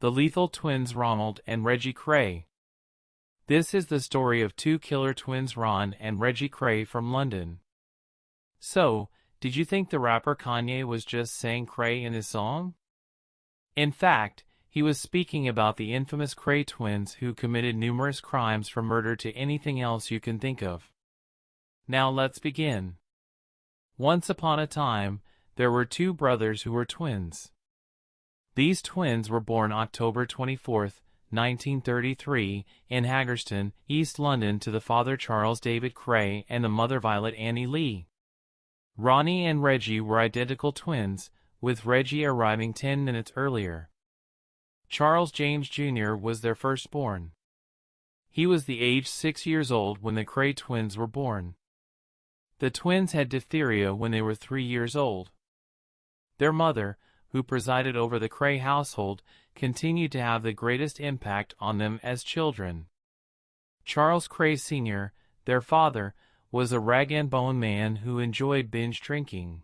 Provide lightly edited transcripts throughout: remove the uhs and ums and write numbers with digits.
The lethal twins Ronald and Reggie Kray. This is the story of two killer twins Ron and Reggie Kray from London. So, did you think the rapper Kanye was just saying Kray in his song? In fact, he was speaking about the infamous Kray twins who committed numerous crimes from murder to anything else you can think of. Now let's begin. Once upon a time, there were two brothers who were twins. These twins were born October 24, 1933, in Haggerston, East London to the father Charles David Kray and the mother Violet Annie Lee. Ronnie and Reggie were identical twins, with Reggie arriving 10 minutes earlier. Charles James Jr. was their firstborn. He was the age 6 years old when the Kray twins were born. The twins had diphtheria when they were 3 years old. Their mother, who presided over the Kray household, continued to have the greatest impact on them as children. Charles Kray Sr., their father, was a rag-and-bone man who enjoyed binge drinking.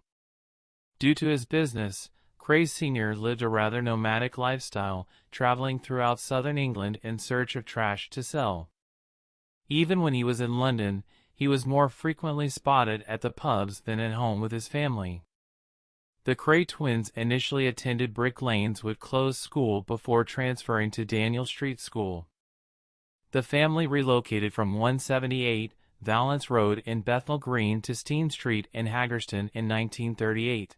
Due to his business, Kray Sr. lived a rather nomadic lifestyle, traveling throughout southern England in search of trash to sell. Even when he was in London, he was more frequently spotted at the pubs than at home with his family. The Kray twins initially attended Brick Lane's Wood Close School before transferring to Daniel Street School. The family relocated from 178 Valence Road in Bethnal Green to Steen Street in Haggerston in 1938.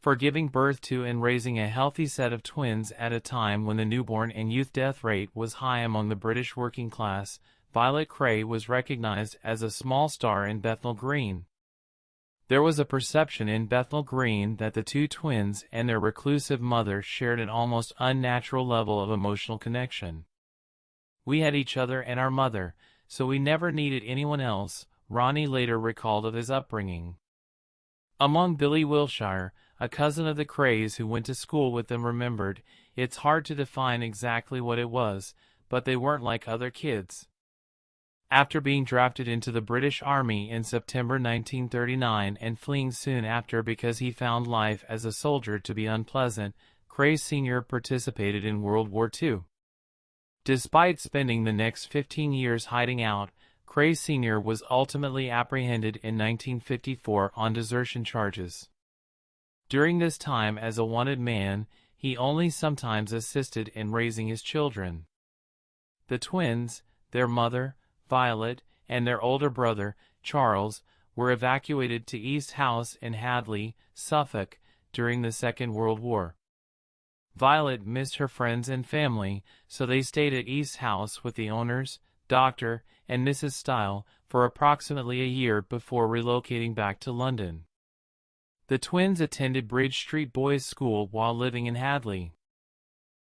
For giving birth to and raising a healthy set of twins at a time when the newborn and youth death rate was high among the British working class, Violet Kray was recognized as a small star in Bethnal Green. There was a perception in Bethnal Green that the two twins and their reclusive mother shared an almost unnatural level of emotional connection. "We had each other and our mother, so we never needed anyone else," Ronnie later recalled of his upbringing. Among Billy Wilshire, a cousin of the Krays who went to school with them, remembered, "It's hard to define exactly what it was, but they weren't like other kids." After being drafted into the British Army in September 1939 and fleeing soon after because he found life as a soldier to be unpleasant, Kray Sr. participated in World War II. Despite spending the next 15 years hiding out, Kray Sr. was ultimately apprehended in 1954 on desertion charges. During this time as a wanted man, he only sometimes assisted in raising his children. The twins, their mother, Violet, and their older brother, Charles, were evacuated to East House in Hadley, Suffolk, during the Second World War. Violet missed her friends and family, so they stayed at East House with the owners, Dr. and Mrs. Style, for approximately a year before relocating back to London. The twins attended Bridge Street Boys' School while living in Hadley.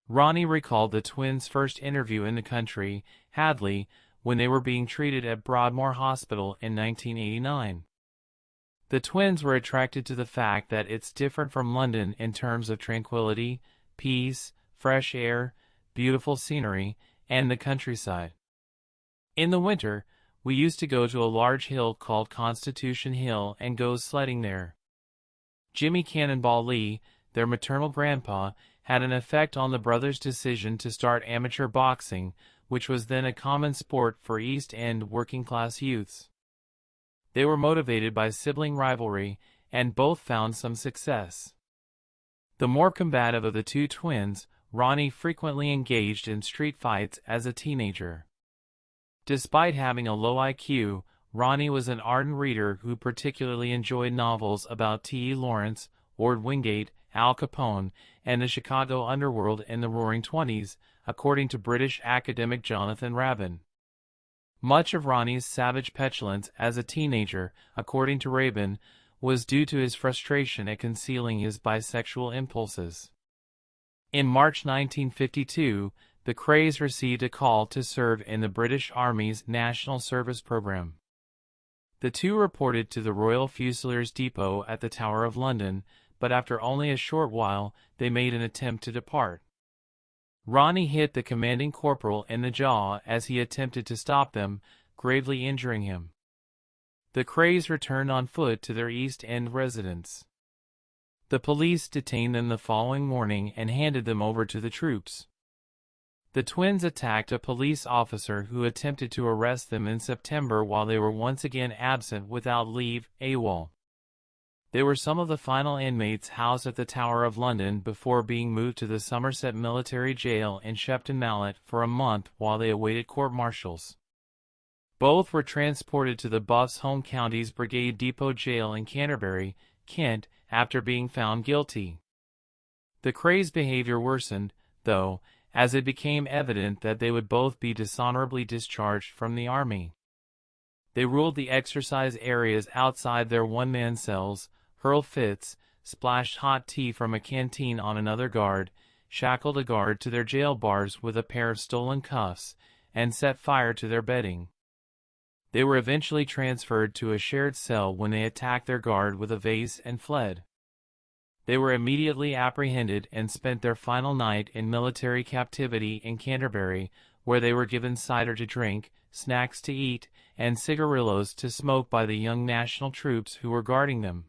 Ronnie recalled the twins' first interview in the country, Hadley, when they were being treated at Broadmoor Hospital in 1989. The twins were attracted to the fact that it's different from London in terms of tranquility, peace, fresh air, beautiful scenery, and the countryside. "In the winter, we used to go to a large hill called Constitution Hill and go sledding there." Jimmy Cannonball Lee, their maternal grandpa, had an effect on the brothers' decision to start amateur boxing, which was then a common sport for East End working-class youths. They were motivated by sibling rivalry, and both found some success. The more combative of the two twins, Ronnie frequently engaged in street fights as a teenager. Despite having a low IQ, Ronnie was an ardent reader who particularly enjoyed novels about T.E. Lawrence, Ord Wingate, Al Capone, and the Chicago underworld in the Roaring Twenties, according to British academic Jonathan Rabin. Much of Ronnie's savage petulance as a teenager, according to Rabin, was due to his frustration at concealing his bisexual impulses. In March 1952, the Krays received a call to serve in the British Army's National Service Program. The two reported to the Royal Fusiliers Depot at the Tower of London, but after only a short while, they made an attempt to depart. Ronnie hit the commanding corporal in the jaw as he attempted to stop them, gravely injuring him. The Krays returned on foot to their East End residence. The police detained them the following morning and handed them over to the troops. The twins attacked a police officer who attempted to arrest them in September while they were once again absent without leave, AWOL. They were some of the final inmates housed at the Tower of London before being moved to the Somerset Military Jail in Shepton Mallet for a month while they awaited court-martials. Both were transported to the Buffs Home Counties Brigade Depot Jail in Canterbury, Kent, after being found guilty. The Krays' behavior worsened, though, as it became evident that they would both be dishonorably discharged from the army. They ruled the exercise areas outside their one-man cells, hurled fits, splashed hot tea from a canteen on another guard, shackled a guard to their jail bars with a pair of stolen cuffs, and set fire to their bedding. They were eventually transferred to a shared cell when they attacked their guard with a vase and fled. They were immediately apprehended and spent their final night in military captivity in Canterbury, where they were given cider to drink, snacks to eat, and cigarillos to smoke by the young national troops who were guarding them.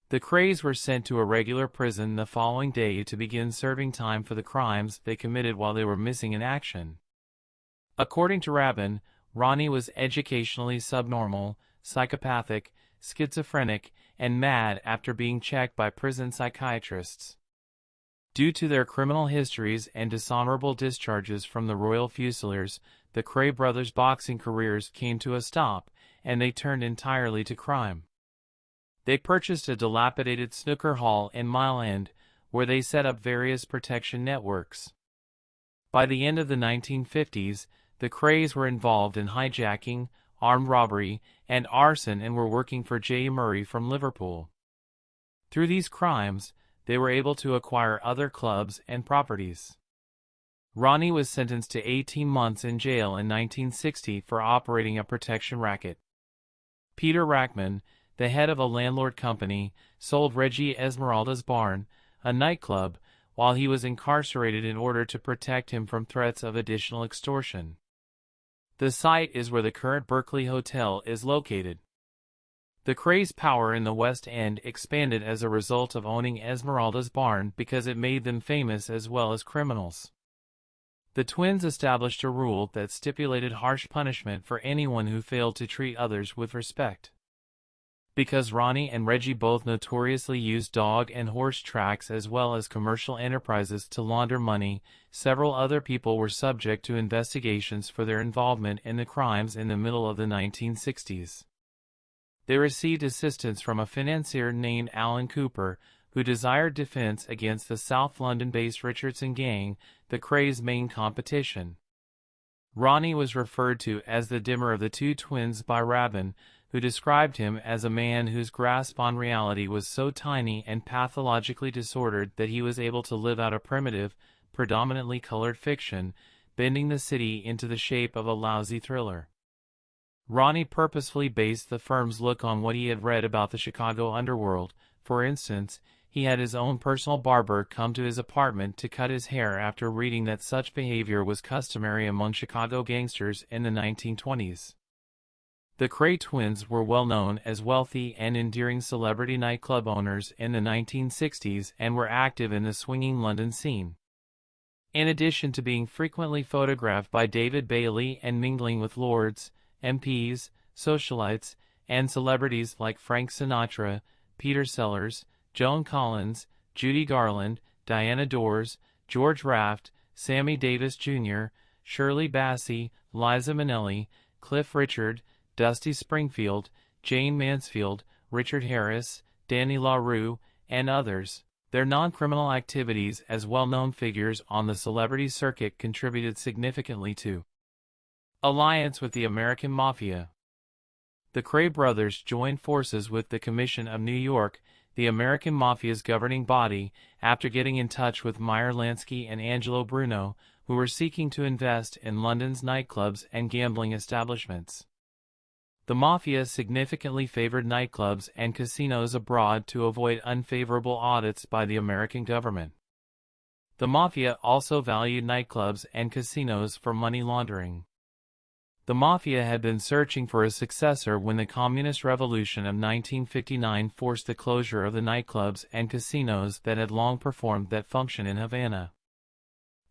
The Krays were sent to a regular prison the following day to begin serving time for the crimes they committed while they were missing in action. According to Rabin, Ronnie was educationally subnormal, psychopathic, schizophrenic, and mad after being checked by prison psychiatrists. Due to their criminal histories and dishonorable discharges from the Royal Fusiliers, the Kray brothers' boxing careers came to a stop, and they turned entirely to crime. They purchased a dilapidated snooker hall in Mile End, where they set up various protection networks. By the end of the 1950s, the Krays were involved in hijacking, armed robbery, and arson and were working for J. Murray from Liverpool. Through these crimes, they were able to acquire other clubs and properties. Ronnie was sentenced to 18 months in jail in 1960 for operating a protection racket. Peter Rackman, the head of a landlord company, sold Reggie Esmeralda's Barn, a nightclub, while he was incarcerated in order to protect him from threats of additional extortion. The site is where the current Berkeley Hotel is located. The Krays' power in the West End expanded as a result of owning Esmeralda's Barn because it made them famous as well as criminals. The twins established a rule that stipulated harsh punishment for anyone who failed to treat others with respect. Because Ronnie and Reggie both notoriously used dog and horse tracks as well as commercial enterprises to launder money, several other people were subject to investigations for their involvement in the crimes in the middle of the 1960s. They received assistance from a financier named Alan Cooper, who desired defense against the South London-based Richardson Gang, the Krays' main competition. Ronnie was referred to as the dimmer of the two twins by Rabin, who described him as a man whose grasp on reality was so tiny and pathologically disordered that he was able to live out a primitive, predominantly colored fiction, bending the city into the shape of a lousy thriller. Ronnie purposefully based the firm's look on what he had read about the Chicago underworld. For instance, he had his own personal barber come to his apartment to cut his hair after reading that such behavior was customary among Chicago gangsters in the 1920s. The Kray twins were well known as wealthy and endearing celebrity nightclub owners in the 1960s and were active in the swinging London scene. In addition to being frequently photographed by David Bailey and mingling with lords, MPs, socialites, and celebrities like Frank Sinatra, Peter Sellers, Joan Collins, Judy Garland, Diana Dors, George Raft, Sammy Davis Jr., Shirley Bassey, Liza Minnelli, Cliff Richard, Dusty Springfield, Jane Mansfield, Richard Harris, Danny LaRue, and others. Their non-criminal activities as well-known figures on the celebrity circuit contributed significantly to alliance with the American Mafia. The Kray brothers joined forces with the Commission of New York, the American Mafia's governing body, after getting in touch with Meyer Lansky and Angelo Bruno, who were seeking to invest in London's nightclubs and gambling establishments. The Mafia significantly favored nightclubs and casinos abroad to avoid unfavorable audits by the American government. The Mafia also valued nightclubs and casinos for money laundering. The Mafia had been searching for a successor when the Communist Revolution of 1959 forced the closure of the nightclubs and casinos that had long performed that function in Havana.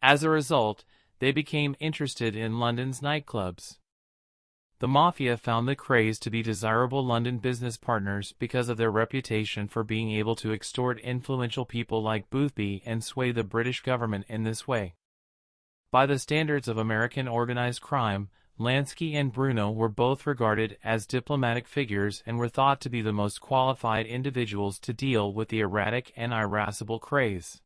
As a result, they became interested in London's nightclubs. The Mafia found the Krays to be desirable London business partners because of their reputation for being able to extort influential people like Boothby and sway the British government in this way. By the standards of American organized crime, Lansky and Bruno were both regarded as diplomatic figures and were thought to be the most qualified individuals to deal with the erratic and irascible Krays.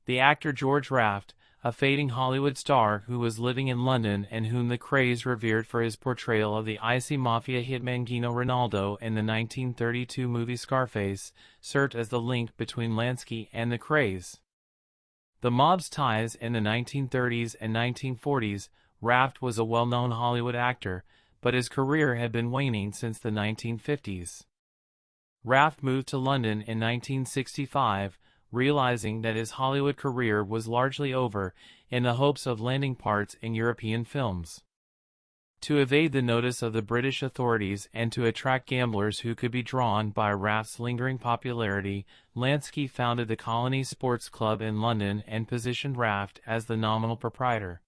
The actor George Raft, a fading Hollywood star who was living in London and whom the Krays revered for his portrayal of the icy mafia hitman Gino Ronaldo in the 1932 movie Scarface, served as the link between Lansky and the Krays. The mob's ties in the 1930s and 1940s. Raft was a well-known Hollywood actor, but his career had been waning since the 1950s. Raft moved to London in 1965, realizing that his Hollywood career was largely over, in the hopes of landing parts in European films. To evade the notice of the British authorities and to attract gamblers who could be drawn by Raft's lingering popularity, Lansky founded the Colony Sports Club in London and positioned Raft as the nominal proprietor.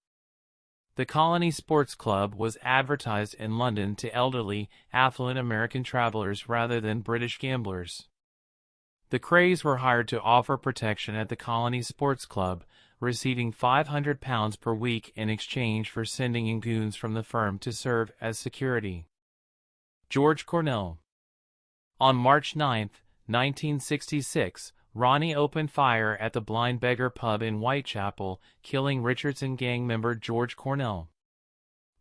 The Colony Sports Club was advertised in London to elderly, affluent American travelers rather than British gamblers. The Krays were hired to offer protection at the Colony Sports Club, receiving £500 per week in exchange for sending in goons from the firm to serve as security. George Cornell. On March 9, 1966, Ronnie opened fire at the Blind Beggar pub in Whitechapel, killing Richardson gang member George Cornell.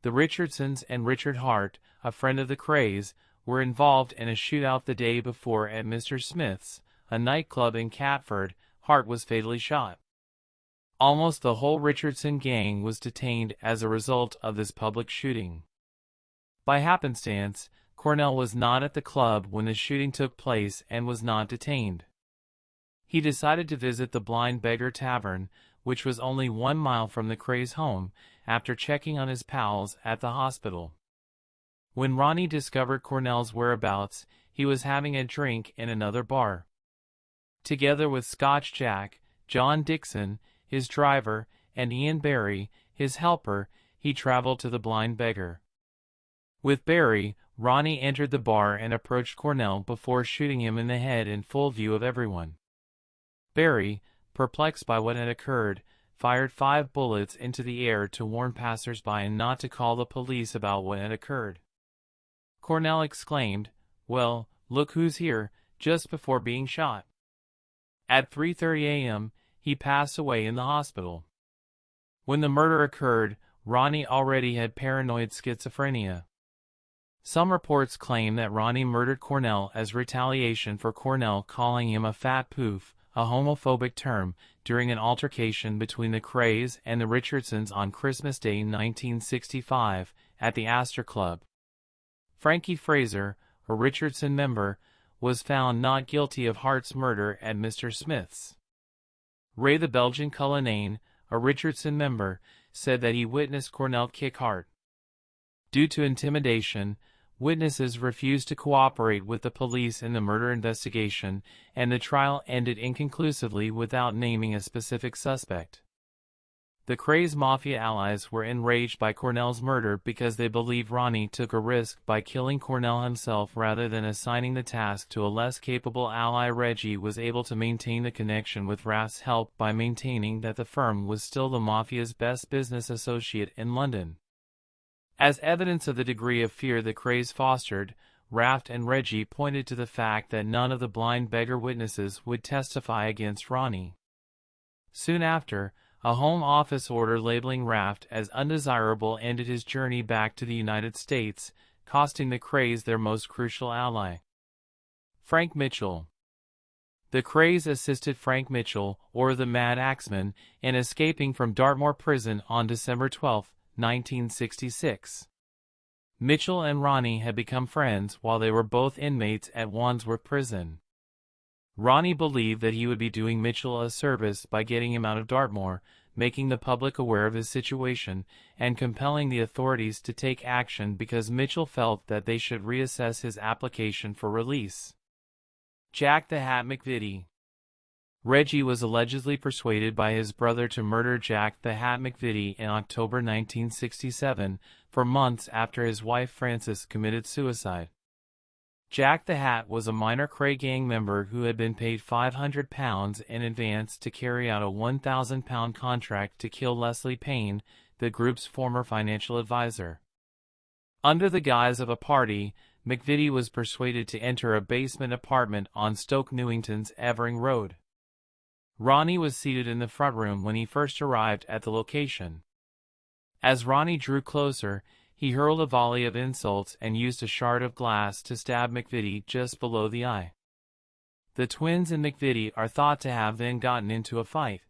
The Richardsons and Richard Hart, a friend of the Krays, were involved in a shootout the day before at Mr. Smith's, a nightclub in Catford. Hart was fatally shot. Almost the whole Richardson gang was detained as a result of this public shooting. By happenstance, Cornell was not at the club when the shooting took place and was not detained. He decided to visit the Blind Beggar Tavern, which was only 1 mile from the Krays' home, after checking on his pals at the hospital. When Ronnie discovered Cornell's whereabouts, he was having a drink in another bar. Together with Scotch Jack, John Dixon, his driver, and Ian Barry, his helper, he traveled to the Blind Beggar. With Barry, Ronnie entered the bar and approached Cornell before shooting him in the head in full view of everyone. Barry, perplexed by what had occurred, fired 5 bullets into the air to warn passers-by not to call the police about what had occurred. Cornell exclaimed, "Well, look who's here," just before being shot. At 3:30 a.m., he passed away in the hospital. When the murder occurred, Ronnie already had paranoid schizophrenia. Some reports claim that Ronnie murdered Cornell as retaliation for Cornell calling him a fat poof, a homophobic term, during an altercation between the Krays and the Richardsons on Christmas Day 1965, at the Astor Club. Frankie Fraser, a Richardson member, was found not guilty of Hart's murder at Mr. Smith's. Ray the Belgian Cullinane, a Richardson member, said that he witnessed Cornell kick Hart. Due to intimidation, witnesses refused to cooperate with the police in the murder investigation, and the trial ended inconclusively without naming a specific suspect. The Krays Mafia allies were enraged by Cornell's murder because they believed Ronnie took a risk by killing Cornell himself rather than assigning the task to a less capable ally. Reggie was able to maintain the connection with Raft's help by maintaining that the firm was still the Mafia's best business associate in London. As evidence of the degree of fear the Krays fostered, Raft and Reggie pointed to the fact that none of the Blind Beggar witnesses would testify against Ronnie. Soon after, a Home Office order labeling Raft as undesirable ended his journey back to the United States, costing the Krays their most crucial ally. Frank Mitchell. The Krays assisted Frank Mitchell, or the Mad Axeman, in escaping from Dartmoor Prison on December 12, 1966. Mitchell and Ronnie had become friends while they were both inmates at Wandsworth Prison. Ronnie believed that he would be doing Mitchell a service by getting him out of Dartmoor, making the public aware of his situation, and compelling the authorities to take action because Mitchell felt that they should reassess his application for release. Jack the Hat McVitie. Reggie was allegedly persuaded by his brother to murder Jack the Hat McVitie in October 1967, for months after his wife Frances committed suicide. Jack the Hat was a minor Kray gang member who had been paid £500 in advance to carry out a £1,000 contract to kill Leslie Payne, the group's former financial advisor. Under the guise of a party, McVitie was persuaded to enter a basement apartment on Stoke Newington's Evering Road. Ronnie was seated in the front room when he first arrived at the location. As Ronnie drew closer, he hurled a volley of insults and used a shard of glass to stab McVitie just below the eye. The twins and McVitie are thought to have then gotten into a fight.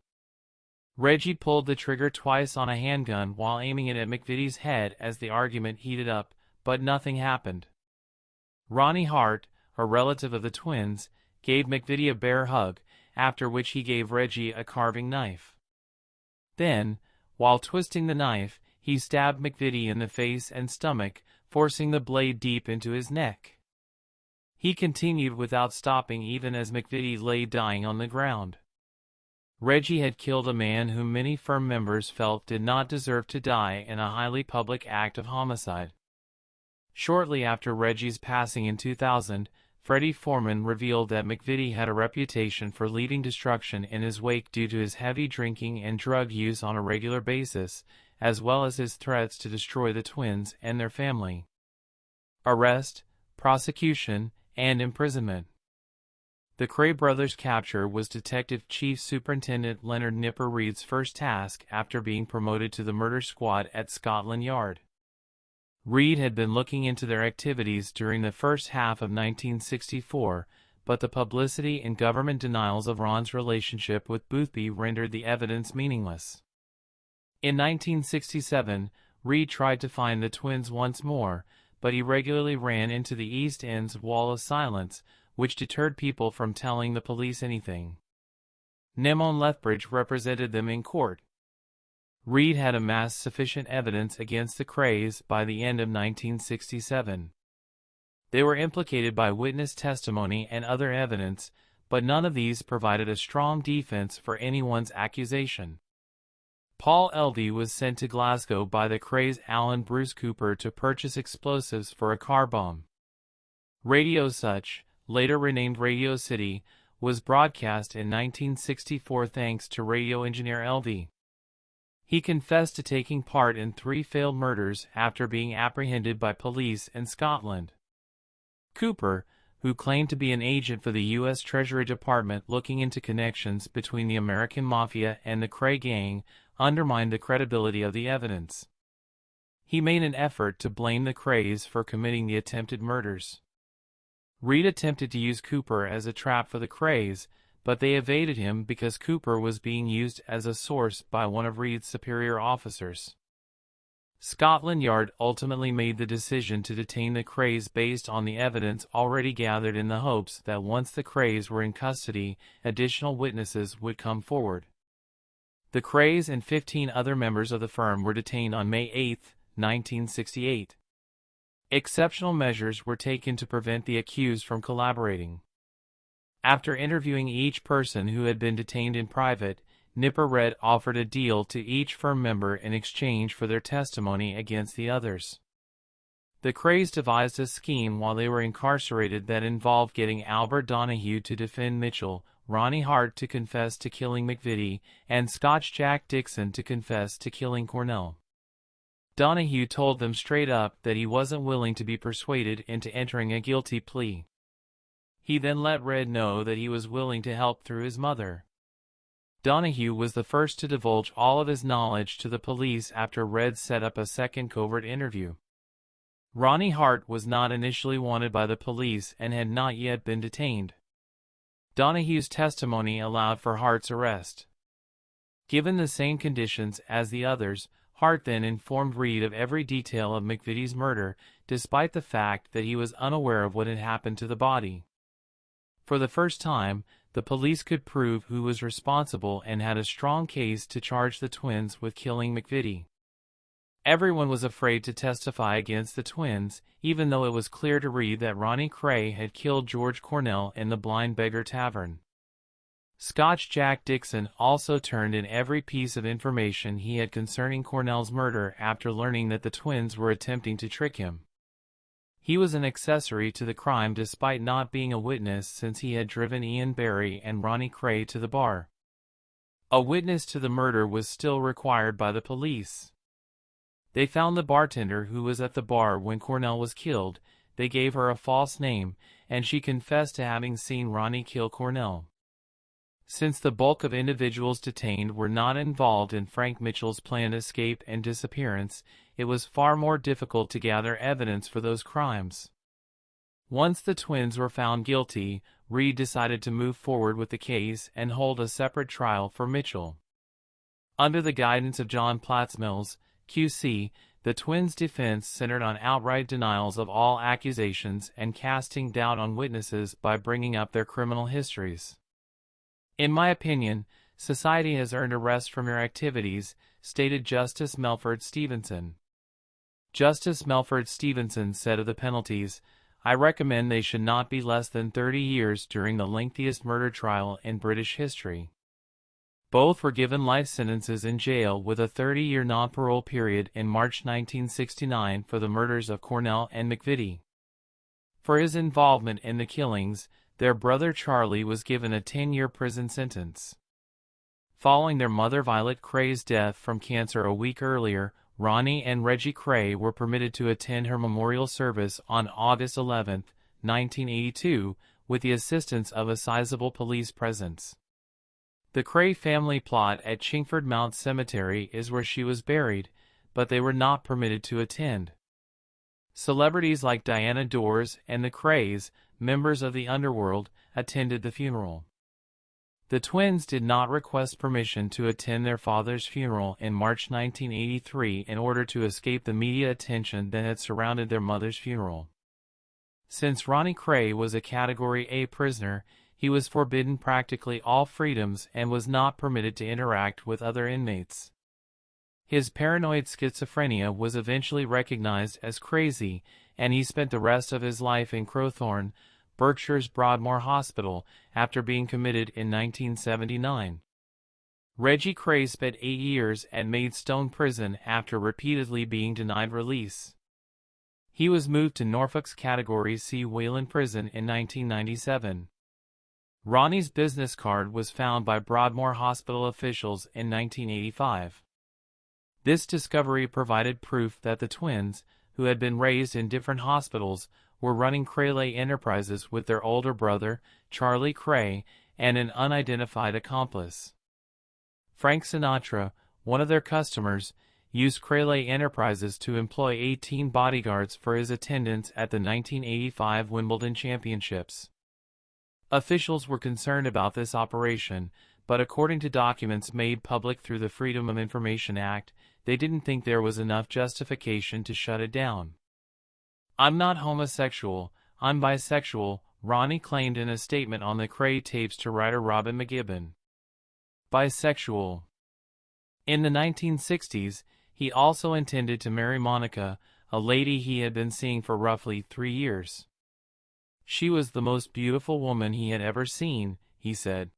Reggie pulled the trigger twice on a handgun while aiming it at McVitie's head as the argument heated up, but nothing happened. Ronnie Hart, a relative of the twins, gave McVitie a bear hug, after which he gave Reggie a carving knife. Then, while twisting the knife, he stabbed McVitie in the face and stomach, forcing the blade deep into his neck. He continued without stopping even as McVitie lay dying on the ground. Reggie had killed a man whom many firm members felt did not deserve to die in a highly public act of homicide. Shortly after Reggie's passing in 2000, Freddie Foreman revealed that McVitie had a reputation for leaving destruction in his wake due to his heavy drinking and drug use on a regular basis, as well as his threats to destroy the twins and their family. Arrest, prosecution, and imprisonment. The Kray brothers' capture was Detective Chief Superintendent Leonard Nipper Reid's first task after being promoted to the murder squad at Scotland Yard. Reid had been looking into their activities during the first half of 1964, but the publicity and government denials of Ron's relationship with Boothby rendered the evidence meaningless. In 1967, Reid tried to find the twins once more, but he regularly ran into the East End's wall of silence, which deterred people from telling the police anything. Nemon Lethbridge represented them in court. Reid had amassed sufficient evidence against the Krays by the end of 1967. They were implicated by witness testimony and other evidence, but none of these provided a strong defense for anyone's accusation. Paul Elvey was sent to Glasgow by the Krays' Alan Bruce Cooper to purchase explosives for a car bomb. Radio Such, later renamed Radio City, was broadcast in 1964 thanks to radio engineer Elvey. He confessed to taking part in 3 failed murders after being apprehended by police in Scotland. Cooper, who claimed to be an agent for the U.S. Treasury Department looking into connections between the American Mafia and the Kray gang, undermined the credibility of the evidence. He made an effort to blame the Krays for committing the attempted murders. Reid attempted to use Cooper as a trap for the Krays, but they evaded him because Cooper was being used as a source by one of Reid's superior officers. Scotland Yard ultimately made the decision to detain the Krays based on the evidence already gathered in the hopes that once the Krays were in custody, additional witnesses would come forward. The Krays and 15 other members of the firm were detained on May 8, 1968. Exceptional measures were taken to prevent the accused from collaborating. After interviewing each person who had been detained in private, Nipper Reid offered a deal to each firm member in exchange for their testimony against the others. The Krays devised a scheme while they were incarcerated that involved getting Albert Donahue to defend Mitchell, Ronnie Hart to confess to killing McVitie, and Scotch Jack Dixon to confess to killing Cornell. Donahue told them straight up that he wasn't willing to be persuaded into entering a guilty plea. He then let Reid know that he was willing to help through his mother. Donahue was the first to divulge all of his knowledge to the police after Reid set up a second covert interview. Ronnie Hart was not initially wanted by the police and had not yet been detained. Donahue's testimony allowed for Hart's arrest. Given the same conditions as the others, Hart then informed Reid of every detail of McVitie's murder, despite the fact that he was unaware of what had happened to the body. For the first time, the police could prove who was responsible and had a strong case to charge the twins with killing McVitie. Everyone was afraid to testify against the twins, even though it was clear to Reid that Ronnie Kray had killed George Cornell in the Blind Beggar Tavern. Scotch Jack Dixon also turned in every piece of information he had concerning Cornell's murder after learning that the twins were attempting to trick him. He was an accessory to the crime despite not being a witness, since he had driven Ian Barry and Ronnie Kray to the bar. A witness to the murder was still required by the police. They found the bartender who was at the bar when Cornell was killed. They gave her a false name, and she confessed to having seen Ronnie kill Cornell. Since the bulk of individuals detained were not involved in Frank Mitchell's planned escape and disappearance, it was far more difficult to gather evidence for those crimes. Once the twins were found guilty, Reed decided to move forward with the case and hold a separate trial for Mitchell. Under the guidance of John Platzmills, Q.C., the twins' defense centered on outright denials of all accusations and casting doubt on witnesses by bringing up their criminal histories. "In my opinion, society has earned a rest from your activities," stated Justice Melford Stevenson. Justice Melford Stevenson said of the penalties, "I recommend they should not be less than 30 years during the lengthiest murder trial in British history." Both were given life sentences in jail with a 30-year non-parole period in March 1969 for the murders of Cornell and McVitie. For his involvement in the killings, their brother Charlie was given a 10-year prison sentence. Following their mother Violet Kray's death from cancer a week earlier, Ronnie and Reggie Kray were permitted to attend her memorial service on August 11, 1982, with the assistance of a sizable police presence. The Kray family plot at Chingford Mount Cemetery is where she was buried, but they were not permitted to attend. Celebrities like Diana Dors and the Krays, members of the underworld, attended the funeral. The twins did not request permission to attend their father's funeral in March 1983 in order to escape the media attention that had surrounded their mother's funeral. Since Ronnie Kray was a Category A prisoner, he was forbidden practically all freedoms and was not permitted to interact with other inmates. His paranoid schizophrenia was eventually recognized as crazy, and he spent the rest of his life in Crowthorne, Berkshire's Broadmoor Hospital, after being committed in 1979. Reggie Kray spent 8 years at Maidstone Prison after repeatedly being denied release. He was moved to Norfolk's Category C Wayland Prison in 1997. Ronnie's business card was found by Broadmoor Hospital officials in 1985. This discovery provided proof that the twins, who had been raised in different hospitals, were running Kray Enterprises with their older brother, Charlie Kray, and an unidentified accomplice. Frank Sinatra, one of their customers, used Kray Enterprises to employ 18 bodyguards for his attendance at the 1985 Wimbledon Championships. Officials were concerned about this operation, but according to documents made public through the Freedom of Information Act, they didn't think there was enough justification to shut it down. "I'm not homosexual, I'm bisexual," Ronnie claimed in a statement on the Kray tapes to writer Robin McGibbon. Bisexual. In the 1960s, he also intended to marry Monica, a lady he had been seeing for roughly 3 years. "She was the most beautiful woman he had ever seen," he said.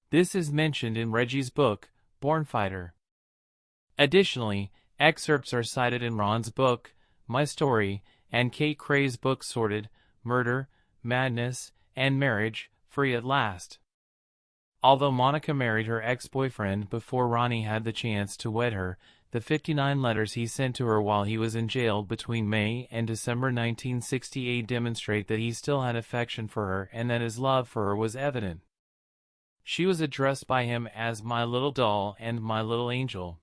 This is mentioned in Reggie's book, Born Fighter. Additionally, excerpts are cited in Ron's book, My Story, and Kate Kray's book Sorted, Murder, Madness, and Marriage, Free at Last. Although Monica married her ex-boyfriend before Ronnie had the chance to wed her, the 59 letters he sent to her while he was in jail between May and December 1968 demonstrate that he still had affection for her and that his love for her was evident. She was addressed by him as "my little doll" and "my little angel."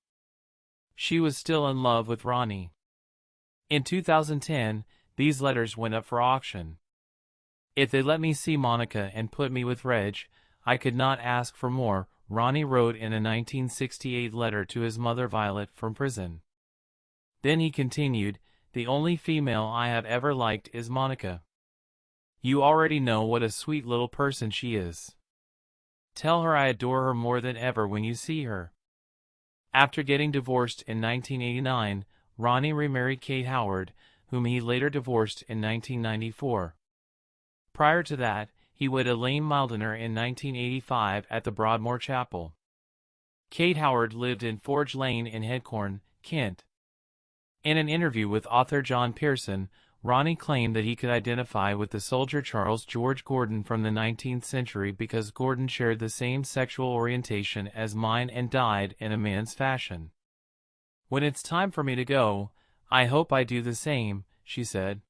She was still in love with Ronnie. In 2010, these letters went up for auction. "If they let me see Monica and put me with Reg, I could not ask for more," Ronnie wrote in a 1968 letter to his mother Violet from prison. Then he continued, "The only female I have ever liked is Monica. You already know what a sweet little person she is. Tell her I adore her more than ever when you see her." After getting divorced in 1989, Ronnie remarried Kate Howard, whom he later divorced in 1994. Prior to that, he wed Elaine Mildner in 1985 at the Broadmoor Chapel. Kate Howard lived in Forge Lane in Headcorn, Kent. In an interview with author John Pearson, Ronnie claimed that he could identify with the soldier Charles George Gordon from the 19th century because Gordon shared the same sexual orientation as mine and died in a man's fashion. "When it's time for me to go, I hope I do the same," she said.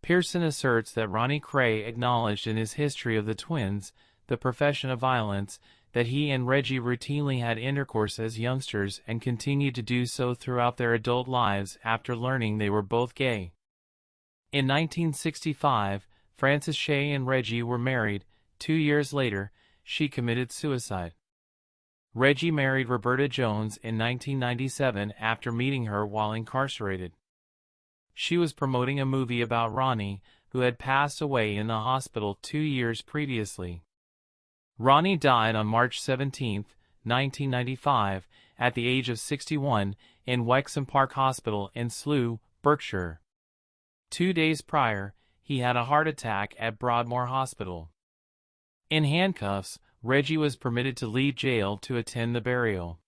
Pearson asserts that Ronnie Kray acknowledged in his history of the twins, the profession of violence, that he and Reggie routinely had intercourse as youngsters and continued to do so throughout their adult lives after learning they were both gay. In 1965, Frances Shay and Reggie were married. 2 years later, she committed suicide. Reggie married Roberta Jones in 1997 after meeting her while incarcerated. She was promoting a movie about Ronnie, who had passed away in the hospital 2 years previously. Ronnie died on March 17, 1995, at the age of 61, in Wexham Park Hospital in Slough, Berkshire. 2 days prior, he had a heart attack at Broadmoor Hospital. In handcuffs, Reggie was permitted to leave jail to attend the burial.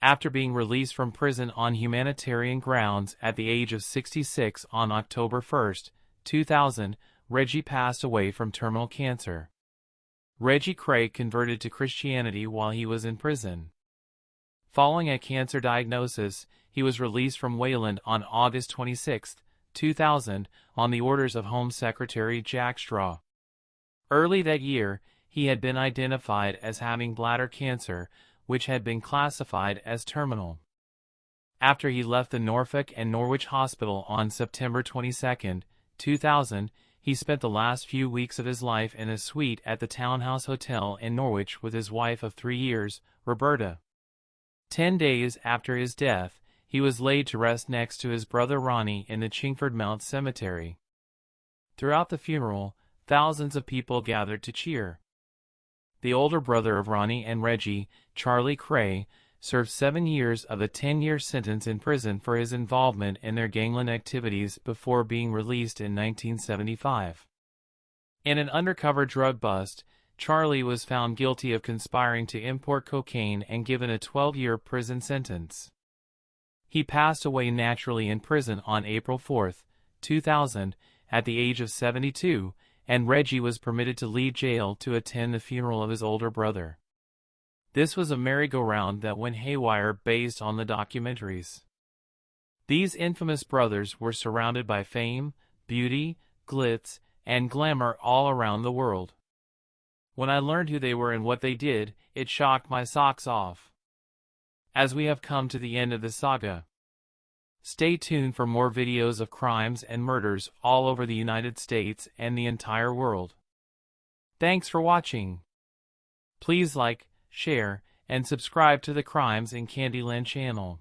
After being released from prison on humanitarian grounds at the age of 66 on October 1, 2000, Reggie passed away from terminal cancer. Reggie Kray converted to Christianity while he was in prison. Following a cancer diagnosis, he was released from Wayland on August 26, 2000, on the orders of Home Secretary Jack Straw. Early that year, he had been identified as having bladder cancer, which had been classified as terminal. After he left the Norfolk and Norwich Hospital on September 22, 2000, he spent the last few weeks of his life in a suite at the Townhouse Hotel in Norwich with his wife of 3 years, Roberta. 10 days after his death, he was laid to rest next to his brother Ronnie in the Chingford Mount Cemetery. Throughout the funeral, thousands of people gathered to cheer. The older brother of Ronnie and Reggie, Charlie Kray, served 7 years of a 10-year sentence in prison for his involvement in their gangland activities before being released in 1975. In an undercover drug bust, Charlie was found guilty of conspiring to import cocaine and given a 12-year prison sentence. He passed away naturally in prison on April 4, 2000, at the age of 72, and Reggie was permitted to leave jail to attend the funeral of his older brother. This was a merry-go-round that went haywire based on the documentaries. These infamous brothers were surrounded by fame, beauty, glitz, and glamour all around the world. When I learned who they were and what they did, it shocked my socks off. As we have come to the end of the saga, stay tuned for more videos of crimes and murders all over the United States and the entire world. Thanks for watching. Please like, share, and subscribe to the Crimes in Candyland channel.